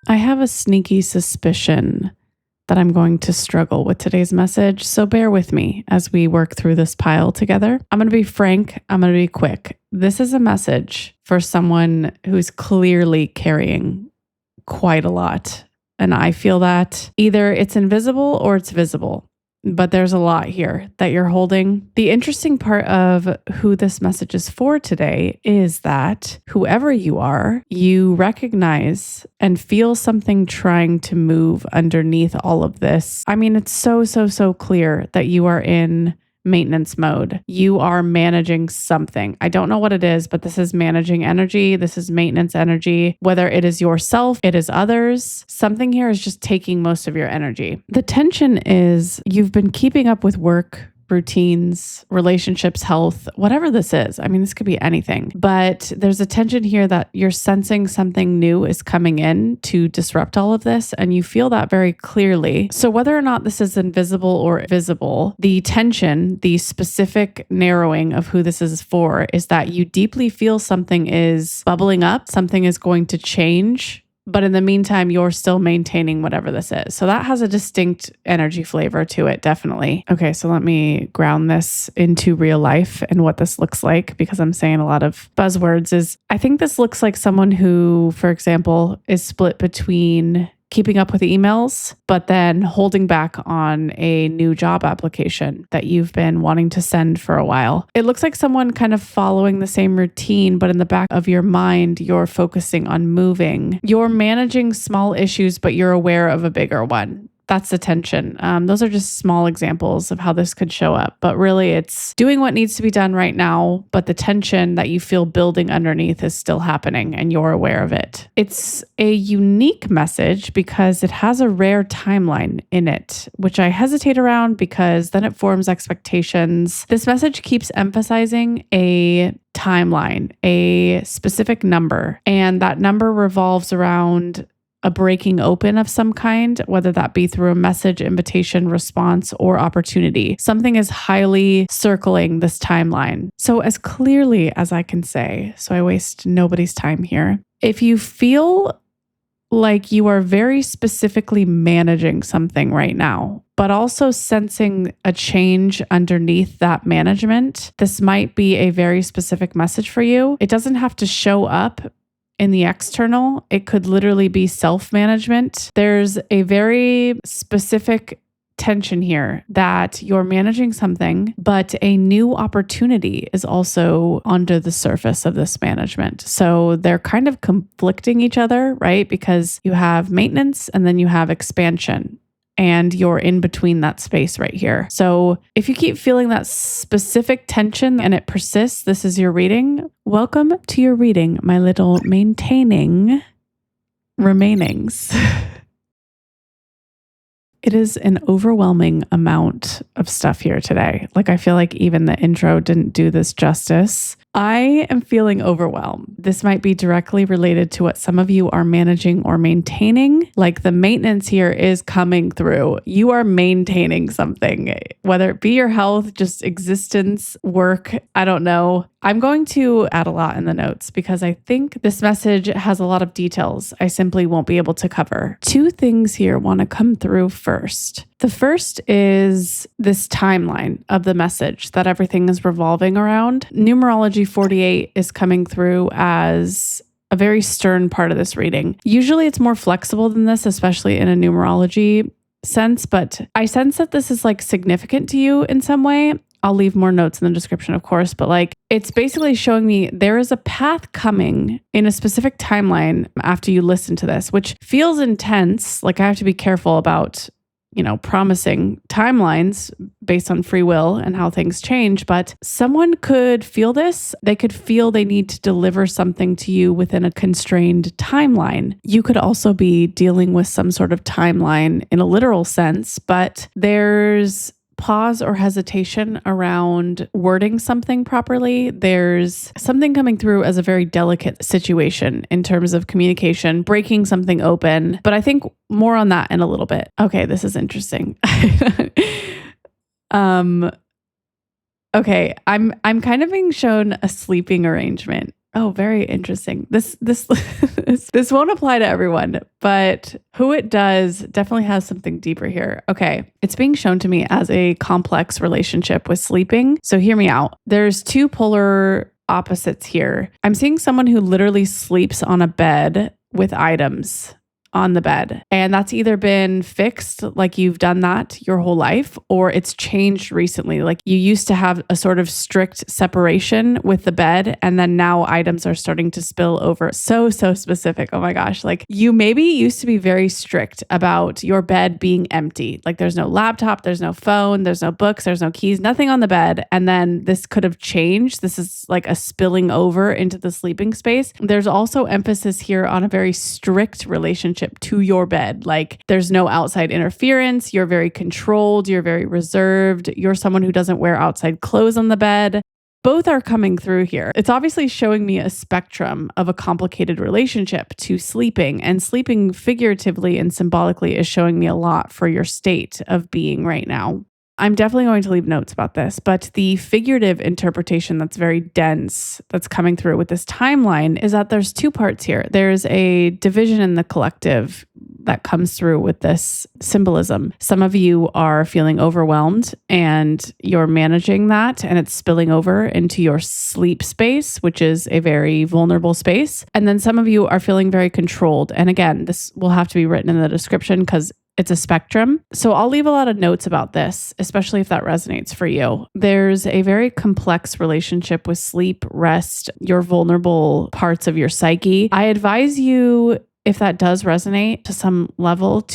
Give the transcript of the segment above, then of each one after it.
I have a sneaky suspicion that I'm going to struggle with today's message, so bear with me as we work through this pile together. I'm going to be frank, I'm going to be quick. This is a message for someone who's clearly carrying quite a lot. And I feel that either it's invisible or it's visible. But there's a lot here that you're holding. The interesting part of who this message is for today is that whoever you are, you recognize and feel something trying to move underneath all of this. I mean, it's so clear that you are in maintenance mode. You are managing something. I don't know what it is, but this is managing energy. This is maintenance energy. Whether it is yourself, it is others. Something here is just taking most of your energy. The tension is you've been keeping up with work, routines, relationships, health, whatever this is. I mean, this could be anything, but there's a tension here that you're sensing something new is coming in to disrupt all of this. And you feel that very clearly. So whether or not this is invisible or visible, the tension, the specific narrowing of who this is for is that you deeply feel something is bubbling up, something is going to change. But in the meantime, you're still maintaining whatever this is. So that has a distinct energy flavor to it, definitely. Okay, so let me ground this into real life and what this looks like, because I'm saying a lot of buzzwords. I think this looks like someone who, for example, is split between keeping up with emails, but then holding back on a new job application that you've been wanting to send for a while. It looks like someone kind of following the same routine, but in the back of your mind, you're focusing on moving. You're managing small issues, but you're aware of a bigger one. That's the tension. Those are just small examples of how this could show up. But really, it's doing what needs to be done right now, but the tension that you feel building underneath is still happening and you're aware of it. It's a unique message because it has a rare timeline in it, which I hesitate around because then it forms expectations. This message keeps emphasizing a timeline, a specific number, and that number revolves around a breaking open of some kind, whether that be through a message, invitation, response, or opportunity. Something is highly circling this timeline. So as clearly as I can say, so I waste nobody's time here. If you feel like you are very specifically managing something right now, but also sensing a change underneath that management, this might be a very specific message for you. It doesn't have to show up in the external. It could literally be self-management. There's a very specific tension here that you're managing something, but a new opportunity is also under the surface of this management. So they're kind of conflicting each other, right? Because you have maintenance and then you have expansion. And you're in between that space right here. So if you keep feeling that specific tension and it persists, this is your reading. Welcome to your reading, my little maintaining remainings. It is an overwhelming amount of stuff here today. Like, I feel like even the intro didn't do this justice. I am feeling overwhelmed. This might be directly related to what some of you are managing or maintaining. Like, the maintenance here is coming through. You are maintaining something, whether it be your health, just existence, work, I don't know. I'm going to add a lot in the notes because I think this message has a lot of details I simply won't be able to cover. Two things here want to come through first. The first is this timeline of the message that everything is revolving around. Numerology 48 is coming through as a very stern part of this reading. Usually it's more flexible than this, especially in a numerology sense, but I sense that this is like significant to you in some way. I'll leave more notes in the description, of course, but like it's basically showing me there is a path coming in a specific timeline after you listen to this, which feels intense. Like, I have to be careful about, promising timelines based on free will and how things change. But someone could feel this. They could feel they need to deliver something to you within a constrained timeline. You could also be dealing with some sort of timeline in a literal sense, but there's pause or hesitation around wording something properly. There's something coming through as a very delicate situation in terms of communication, breaking something open. But I think more on that in a little bit. Okay, this is interesting. Okay, I'm kind of being shown a sleeping arrangement Oh, very interesting. This this won't apply to everyone, but who it does definitely has something deeper here. Okay, it's being shown to me as a complex relationship with sleeping. So hear me out. There's two polar opposites here. I'm seeing someone who literally sleeps on a bed with items on the bed. And that's either been fixed, like you've done that your whole life, or it's changed recently. Like you used to have a sort of strict separation with the bed, and then now items are starting to spill over. So specific. Oh my gosh. Like you maybe used to be very strict about your bed being empty. Like there's no laptop, there's no phone, there's no books, there's no keys, nothing on the bed. And then this could have changed. This is like a spilling over into the sleeping space. There's also emphasis here on a very strict relationship to your bed. Like there's no outside interference. You're very controlled. You're very reserved. You're someone who doesn't wear outside clothes on the bed. Both are coming through here. It's obviously showing me a spectrum of a complicated relationship to sleeping, and sleeping figuratively and symbolically is showing me a lot for your state of being right now. I'm definitely going to leave notes about this, but the figurative interpretation that's very dense that's coming through with this timeline is that there's two parts here. There's a division in the collective that comes through with this symbolism. Some of you are feeling overwhelmed and you're managing that, and it's spilling over into your sleep space, which is a very vulnerable space. And then some of you are feeling very controlled. And again, this will have to be written in the description because it's a spectrum. So I'll leave a lot of notes about this, especially if that resonates for you. There's a very complex relationship with sleep, rest, your vulnerable parts of your psyche. I advise you, if that does resonate to some level,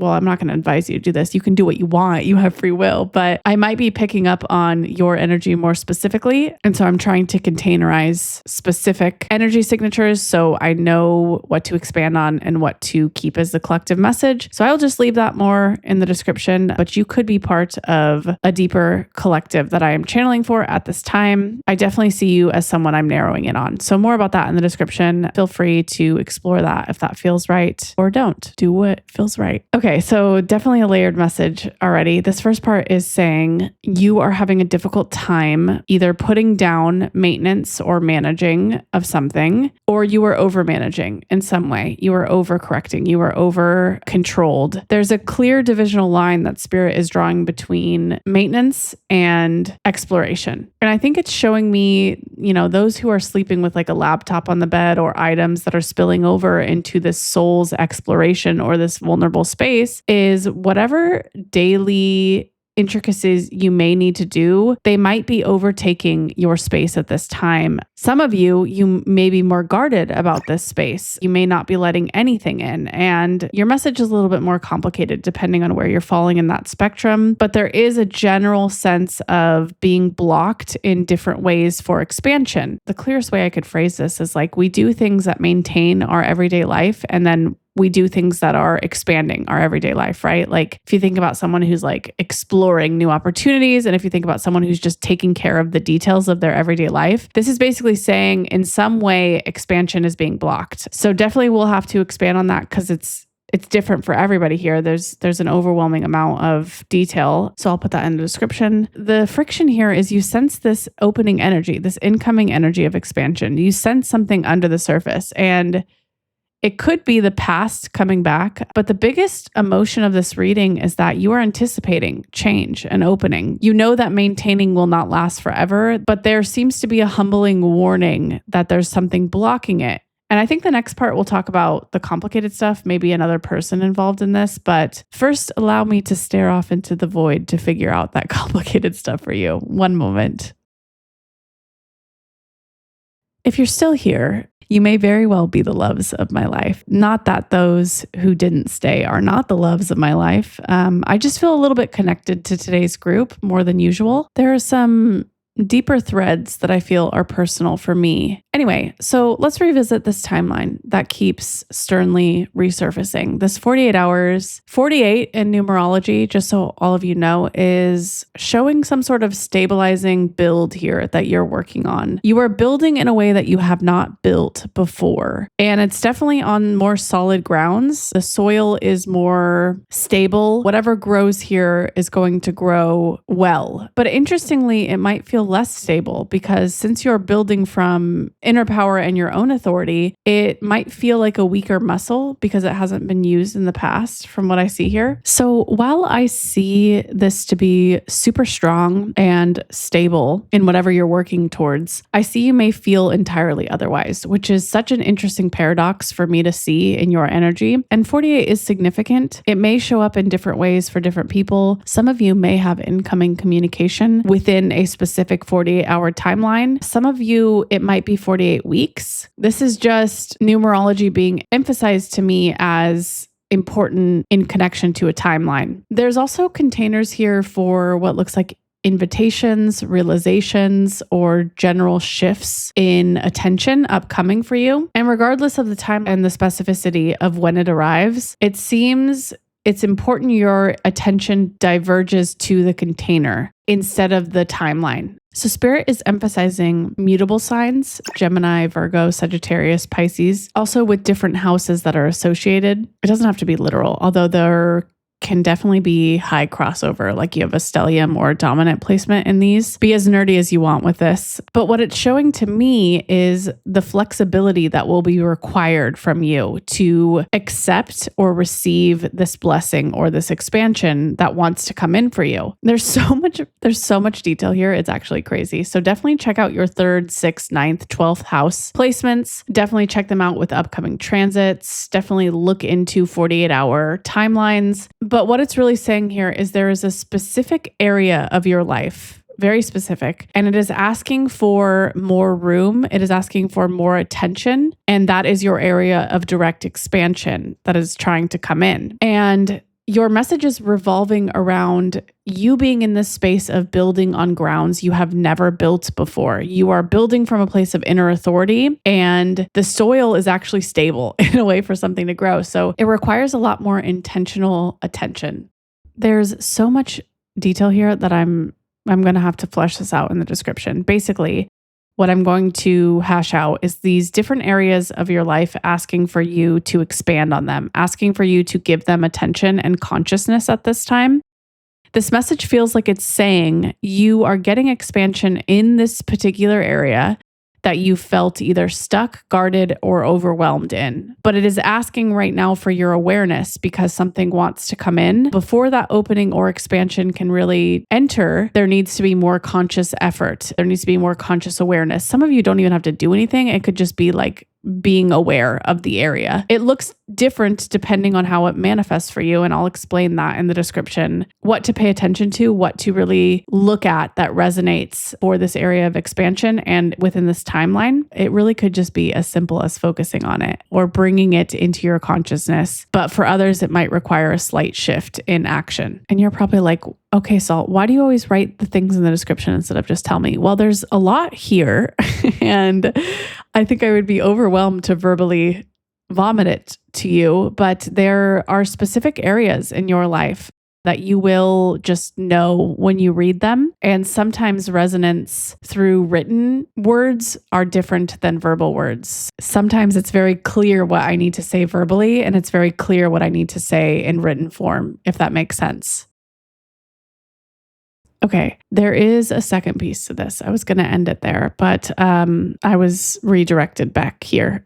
I'm not going to advise you to do this. You can do what you want. You have free will, but I might be picking up on your energy more specifically. And so I'm trying to containerize specific energy signatures so I know what to expand on and what to keep as the collective message. So I'll just leave that more in the description, but you could be part of a deeper collective that I am channeling for at this time. I definitely see you as someone I'm narrowing in on. So more about that in the description. Feel free to explore that if that feels right, or don't. Do what feels right. Okay, so definitely a layered message already. This first part is saying you are having a difficult time either putting down maintenance or managing of something, or you are over managing in some way. You are overcorrecting. You are over controlled. There's a clear divisional line that Spirit is drawing between maintenance and exploration. And I think it's showing me, those who are sleeping with like a laptop on the bed or items that are spilling over into this soul's exploration or this vulnerable space is whatever daily intricacies you may need to do, they might be overtaking your space at this time. Some of you may be more guarded about this space. You may not be letting anything in, and your message is a little bit more complicated depending on where you're falling in that spectrum. But there is a general sense of being blocked in different ways for expansion. The clearest way I could phrase this is like we do things that maintain our everyday life, and then we do things that are expanding our everyday life, right? Like if you think about someone who's like exploring new opportunities, and if you think about someone who's just taking care of the details of their everyday life, this is basically saying in some way expansion is being blocked. So definitely we'll have to expand on that because it's different for everybody here. There's an overwhelming amount of detail. So I'll put that in the description. The friction here is you sense this opening energy, this incoming energy of expansion. You sense something under the surface, and it could be the past coming back, but the biggest emotion of this reading is that you are anticipating change and opening. You know that maintaining will not last forever, but there seems to be a humbling warning that there's something blocking it. And I think the next part we'll talk about the complicated stuff, maybe another person involved in this, but first allow me to stare off into the void to figure out that complicated stuff for you. One moment. If you're still here, you may very well be the loves of my life. Not that those who didn't stay are not the loves of my life. I just feel a little bit connected to today's group more than usual. There are some deeper threads that I feel are personal for me. Anyway, so let's revisit this timeline that keeps sternly resurfacing. This 48 hours, 48 in numerology, just so all of you know, is showing some sort of stabilizing build here that you're working on. You are building in a way that you have not built before. And it's definitely on more solid grounds. The soil is more stable. Whatever grows here is going to grow well. But interestingly, it might feel feel less stable because since you're building from inner power and your own authority, it might feel like a weaker muscle because it hasn't been used in the past from what I see here. So while I see this to be super strong and stable in whatever you're working towards, I see you may feel entirely otherwise, which is such an interesting paradox for me to see in your energy. And 48 is significant. It may show up in different ways for different people. Some of you may have incoming communication within a specific 48-hour timeline. Some of you, it might be 48 weeks. This is just numerology being emphasized to me as important in connection to a timeline. There's also containers here for what looks like invitations, realizations, or general shifts in attention upcoming for you. And regardless of the time and the specificity of when it arrives, it seems it's important your attention diverges to the container instead of the timeline. So Spirit is emphasizing mutable signs, Gemini, Virgo, Sagittarius, Pisces, also with different houses that are associated. It doesn't have to be literal, although there can definitely be high crossover, like you have a stellium or a dominant placement in these. Be as nerdy as you want with this. But what it's showing to me is the flexibility that will be required from you to accept or receive this blessing or this expansion that wants to come in for you. There's so much detail here. It's actually crazy. So definitely check out your 3rd, 6th, 9th, 12th house placements. Definitely check them out with upcoming transits. Definitely look into 48-hour timelines. But what it's really saying here is there is a specific area of your life, very specific, and it is asking for more room. It is asking for more attention. And that is your area of direct expansion that is trying to come in. And your message is revolving around you being in this space of building on grounds you have never built before. You are building from a place of inner authority, and the soil is actually stable in a way for something to grow. So it requires a lot more intentional attention. There's so much detail here that I'm going to have to flesh this out in the description. Basically, what I'm going to hash out is these different areas of your life asking for you to expand on them, asking for you to give them attention and consciousness at this time. This message feels like it's saying you are getting expansion in this particular area that you felt either stuck, guarded, or overwhelmed in. But it is asking right now for your awareness because something wants to come in. Before that opening or expansion can really enter, there needs to be more conscious effort. There needs to be more conscious awareness. Some of you don't even have to do anything. It could just be like being aware of the area. It looks different depending on how it manifests for you, and I'll explain that in the description. What to pay attention to, what to really look at that resonates for this area of expansion and within this timeline. It really could just be as simple as focusing on it or bringing it into your consciousness. But for others, it might require a slight shift in action. And you're probably like, okay, Salt, why do you always write the things in the description instead of just tell me? Well, there's a lot here, and I think I would be overwhelmed to verbally vomit it to you, but there are specific areas in your life that you will just know when you read them. And sometimes resonance through written words are different than verbal words. Sometimes it's very clear what I need to say verbally, and it's very clear what I need to say in written form, if that makes sense. Okay, there is a second piece to this. I was going to end it there, but I was redirected back here.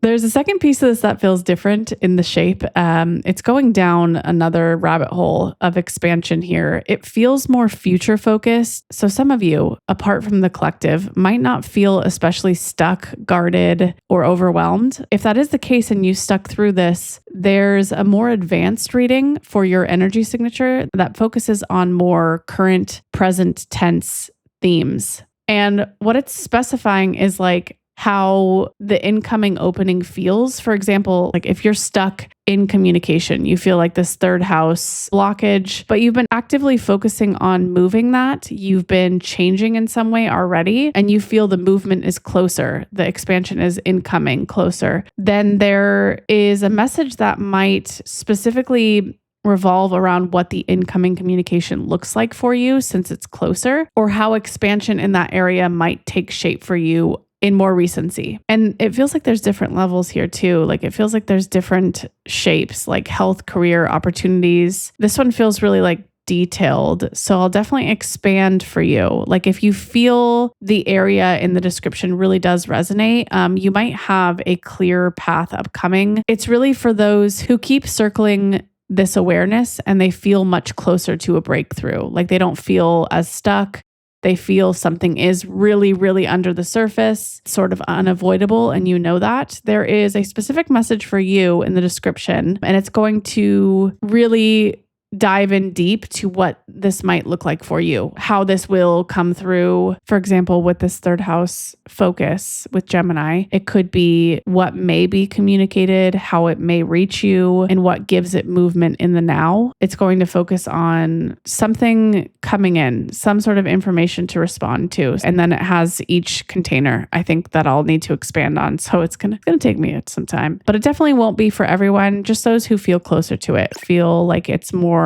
There's a second piece of this that feels different in the shape. It's going down another rabbit hole of expansion here. It feels more future focused. So some of you, apart from the collective, might not feel especially stuck, guarded, or overwhelmed. If that is the case and you stuck through this, there's a more advanced reading for your energy signature that focuses on more current, present tense themes. And what it's specifying is like how the incoming opening feels. For example, like if you're stuck in communication, you feel like this 3rd house blockage, but you've been actively focusing on moving that. You've been changing in some way already, and you feel the movement is closer. The expansion is incoming closer. Then there is a message that might specifically revolve around what the incoming communication looks like for you since it's closer, or how expansion in that area might take shape for you in more recency. And it feels like there's different levels here too. Like it feels like there's different shapes, like health, career, opportunities. This one feels really like detailed. So I'll definitely expand for you. Like if you feel the area in the description really does resonate, you might have a clear path upcoming. It's really for those who keep circling this awareness and they feel much closer to a breakthrough. Like they don't feel as stuck. They feel something is really, really under the surface, sort of unavoidable, and you know that. There is a specific message for you in the description, and it's going to really dive in deep to what this might look like for you, how this will come through. For example, with this third house focus with Gemini, it could be what may be communicated, how it may reach you, and what gives it movement in the now. It's going to focus on something coming in, some sort of information to respond to. And then it has each container, I think, that I'll need to expand on. So it's gonna take me some time. But it definitely won't be for everyone, just those who feel closer to it, feel like it's more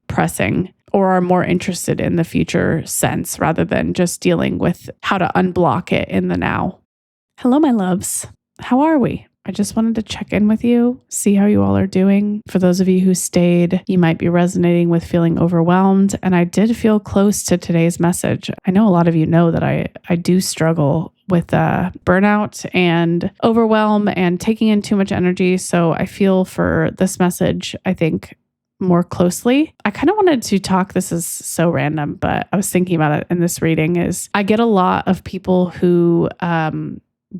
pressing or are more interested in the future sense rather than just dealing with how to unblock it in the now. Hello, my loves. How are we? I just wanted to check in with you, see how you all are doing. For those of you who stayed, you might be resonating with feeling overwhelmed. And I did feel close to today's message. I know a lot of you know that I do struggle with burnout and overwhelm and taking in too much energy. So I feel for this message, I think, more closely. I kind of wanted to talk, this is so random, but I was thinking about it in this reading, is I get a lot of people who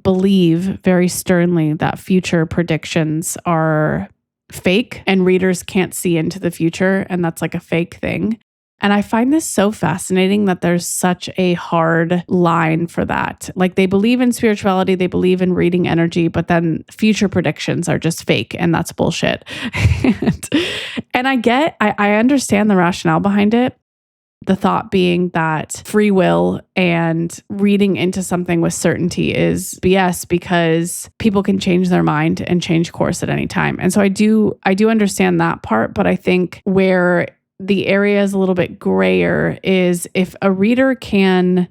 believe very sternly that future predictions are fake and readers can't see into the future, and that's like a fake thing. And I find this so fascinating that there's such a hard line for that. Like they believe in spirituality, they believe in reading energy, but then future predictions are just fake and that's bullshit. and I understand the rationale behind it. The thought being that free will and reading into something with certainty is BS because people can change their mind and change course at any time. And so I do understand that part, but I think where the area is a little bit grayer is if a reader can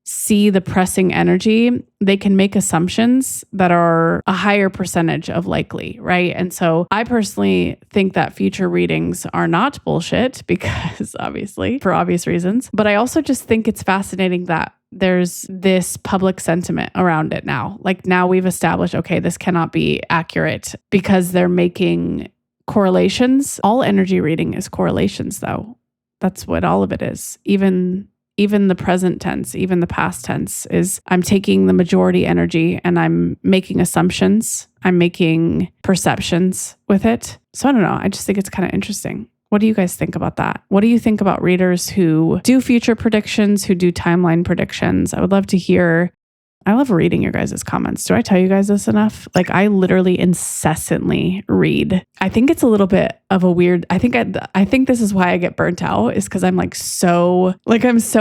see the pressing energy, they can make assumptions that are a higher percentage of likely, right? And so I personally think that future readings are not bullshit because obviously, for obvious reasons, but I also just think it's fascinating that there's this public sentiment around it now. Like now we've established, okay, this cannot be accurate because they're making correlations. All energy reading is correlations though. That's what all of it is. Even the present tense, even the past tense is I'm taking the majority energy and I'm making assumptions. I'm making perceptions with it. So I don't know. I just think it's kind of interesting. What do you guys think about that? What do you think about readers who do future predictions, who do timeline predictions? I would love to hear. I love reading your guys' comments. Do I tell you guys this enough? Like I literally incessantly read. I think it's a little bit of a weird, I think this is why I get burnt out is because I'm so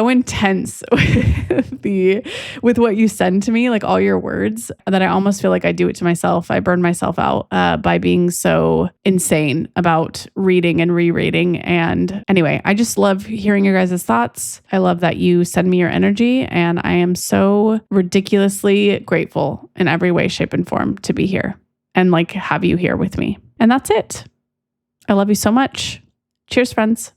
intense with what you send to me, like all your words, that I almost feel like I do it to myself. I burn myself out by being so insane about reading and rereading. And anyway, I just love hearing your guys' thoughts. I love that you send me your energy and I am so ridiculously grateful in every way, shape, and form to be here and like have you here with me. And that's it. I love you so much. Cheers, friends.